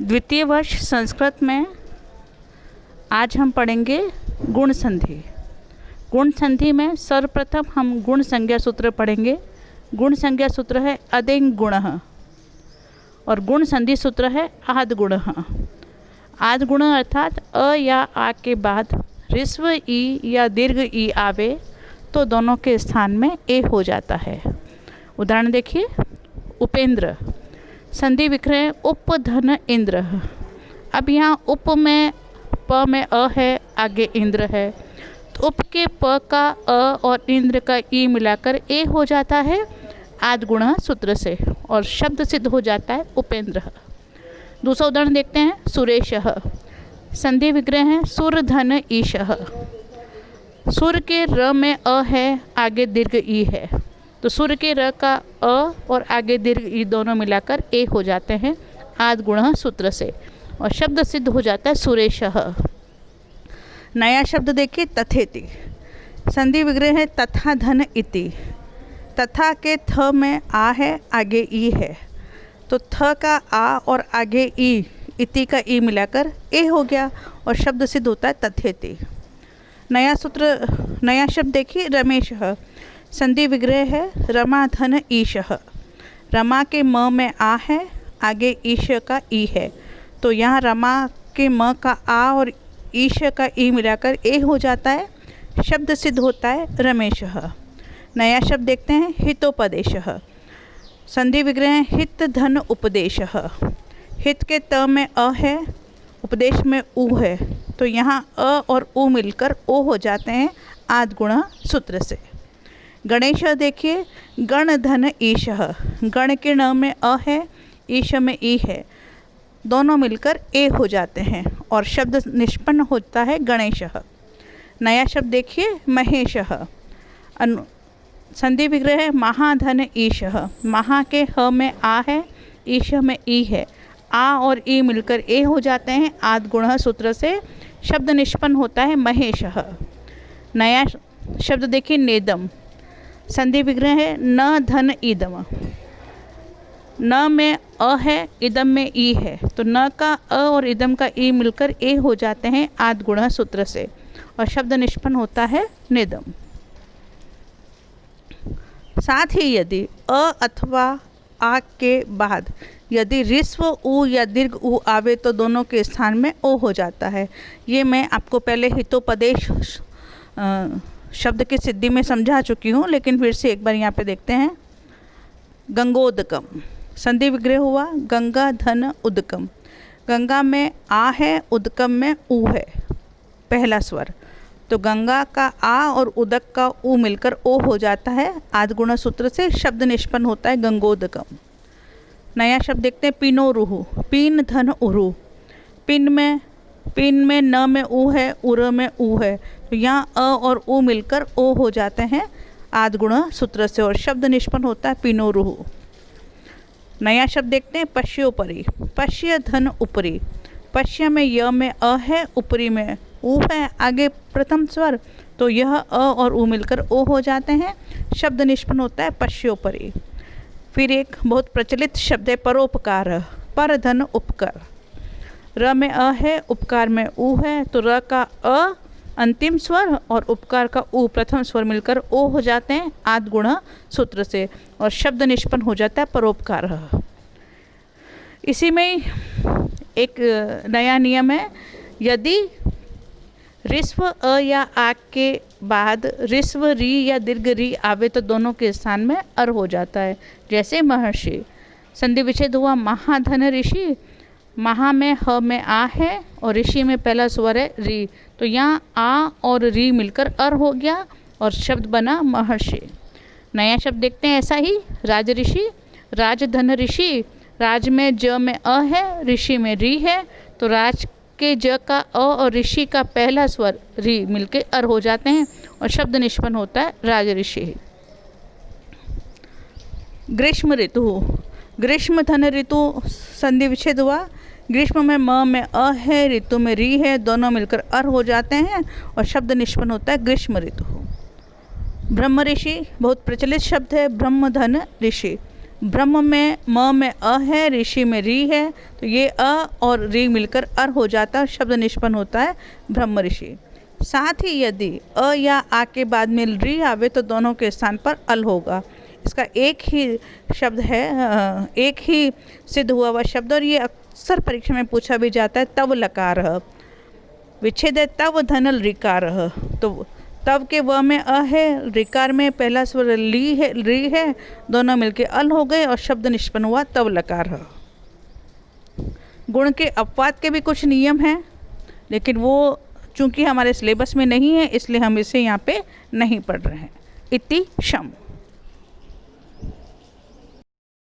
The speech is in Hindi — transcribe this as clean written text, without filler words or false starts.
द्वितीय वर्ष संस्कृत में आज हम पढ़ेंगे गुण संधि। गुण संधि में सर्वप्रथम हम गुण संज्ञा सूत्र पढ़ेंगे। गुण संज्ञा सूत्र है अदेंग गुणः और गुण संधि सूत्र है आद गुणः। आद गुण अर्थात अ या आ के बाद ह्रस्व ई या दीर्घ ई आवे तो दोनों के स्थान में ए हो जाता है। उदाहरण देखिए, उपेंद्र, संधि विक्रय उप धन इंद्र। अब यहाँ उप में प में अ है, आगे इंद्र है, तो उप के प का अ और इंद्र का ई मिलाकर ए हो जाता है आद गुण सूत्र से और शब्द सिद्ध हो जाता है उपेंद्र। दूसरा उदाहरण देखते हैं, सुरेशः, संधि विग्रह है सुर धन ईशः। सुर के र में अ है, आगे दीर्घ ई है, तो सुर के र का अ और आगे दीर्घ ई दोनों मिलाकर ए हो जाते हैं आद गुण सूत्र से और शब्द सिद्ध हो जाता है सुरेशः। नया शब्द देखिए, तथेति, संधि विग्रह है तथा धन इति। तथा के थ में आ है, आगे ई है, तो थ का आ और आगे ई इति का ई मिलाकर ए हो गया और शब्द सिद्ध होता है तथेति। नया सूत्र, नया शब्द देखिए, रमेशः, संधि विग्रह है रमा धन ईशः। रमा के म में आ है, आगे ईश का ई है, तो यहाँ रमा के म का आ और ईश का ई मिलाकर ए हो जाता है, शब्द सिद्ध होता है रमेशः। नया शब्द देखते हैं, हितोपदेशः, संधि विग्रह है हित धन उपदेशः। हित के त में अ है, उपदेश में उ है, तो यहाँ अ और उ मिलकर ओ हो जाते हैं आद गुण सूत्र से। गणेश देखिए, गण धन ईशः, गण के न में अ है, ईश में ई है, दोनों मिलकर ए हो जाते हैं और शब्द निष्पन्न होता है गणेशः। नया शब्द देखिए, महेशः, संधि विग्रह है महाधन ईशः। महा के ह में आ है, ईश में ई है, आ और ई मिलकर ए हो जाते हैं आद गुण सूत्र से, शब्द निष्पन्न होता है महेशः। नया शब्द देखिए, नेदम, संधि विग्रह है न धन ईदम। न में अ है, इदम में ई है, तो न का अ और इदम का ई मिलकर ए हो जाते हैं आद गुण सूत्र से और शब्द निष्पन्न होता है नेदम। साथ ही यदि अ अथवा आ के बाद यदि ह्रस्व उ या दीर्घ उ आवे तो दोनों के स्थान में ओ हो जाता है। ये मैं आपको पहले हितोपदेश शब्द की सिद्धि में समझा चुकी हूँ, लेकिन फिर से एक बार यहाँ पे देखते हैं। गंगोदकम, संधि विग्रह हुआ गंगा धन उदकम। गंगा में आ है, उदकम में उ है, पहला स्वर, तो गंगा का आ और उदक का उ मिलकर ओ हो जाता है आद गुण सूत्र से, शब्द निष्पन्न होता है गंगोदकम। नया शब्द देखते हैं, पीनोरुहु, पीन धन उरु। पिन में न में उ है, उर में उ है, तो यहाँ अ और उ मिलकर ओ हो जाते हैं आद गुण सूत्र से और शब्द निष्पन्न होता है पीनोरुहु। नया शब्द देखते हैं, पश्योपरि, पश्य धन उपरि। पश्य में य में अ है, उपरी में उ है, आगे प्रथम स्वर, तो यह अ और उ मिलकर ओ हो जाते हैं, शब्द निष्पन्न होता है पश्योपरि। फिर एक बहुत प्रचलित शब्द है परोपकार, पर धन उपकर। र में अ है, उपकार में उ है, तो र का अ अंतिम स्वर और उपकार का उ प्रथम स्वर मिलकर ओ हो जाते हैं आद गुण सूत्र से और शब्द निष्पन्न हो जाता है परोपकार। इसी में एक नया नियम है, यदि ह्रस्व अ या आ के बाद ह्रस्व री या दीर्घ री आवे तो दोनों के स्थान में अर हो जाता है। जैसे महर्षि, संधि विच्छेद हुआ महाधन ऋषि। महा में ह में आ है और ऋषि में पहला स्वर है री, तो यहाँ आ और री मिलकर अर हो गया और शब्द बना महर्षि। नया शब्द देखते हैं ऐसा ही, राजऋषि, राजधन ऋषि। राज में ज में अ है, ऋषि में री है, तो राज के ज का अ और ऋषि का पहला स्वर री मिलके अर हो जाते हैं और शब्द निष्पन्न होता है राजऋषि। ग्रीष्म ऋतु, ग्रीष्म धन ऋतु, संधि विच्छेद हुआ। ग्रीष्म में म में अ है, ऋतु में री है, दोनों मिलकर अर हो जाते हैं और शब्द निष्पन्न होता है ग्रीष्म ऋतु। ब्रह्म ऋषि, बहुत प्रचलित शब्द है, ब्रह्म धन ऋषि। ब्रह्म में म में अ है, ऋषि में री है, तो ये अ और री मिलकर अर हो जाता है, शब्द निष्पन्न होता है ब्रह्म ऋषि। साथ ही यदि अ या आ के बाद में री आवे तो दोनों के स्थान पर अल होगा। इसका एक ही शब्द है, एक ही सिद्ध हुआ हुआ शब्द, और ये अक्सर परीक्षा में पूछा भी जाता है। तव लकार विच्छेद है, तव धनल ऋकार। तो तव के व में अ है, ऋकार में पहला स्वर ली है, री है, दोनों मिलके अल हो गए और शब्द निष्पन्न हुआ तव लकार। गुण के अपवाद के भी कुछ नियम हैं, लेकिन वो चूंकि हमारे सिलेबस में नहीं है इसलिए हम इसे यहाँ पे नहीं पढ़ रहे हैं। इति शम।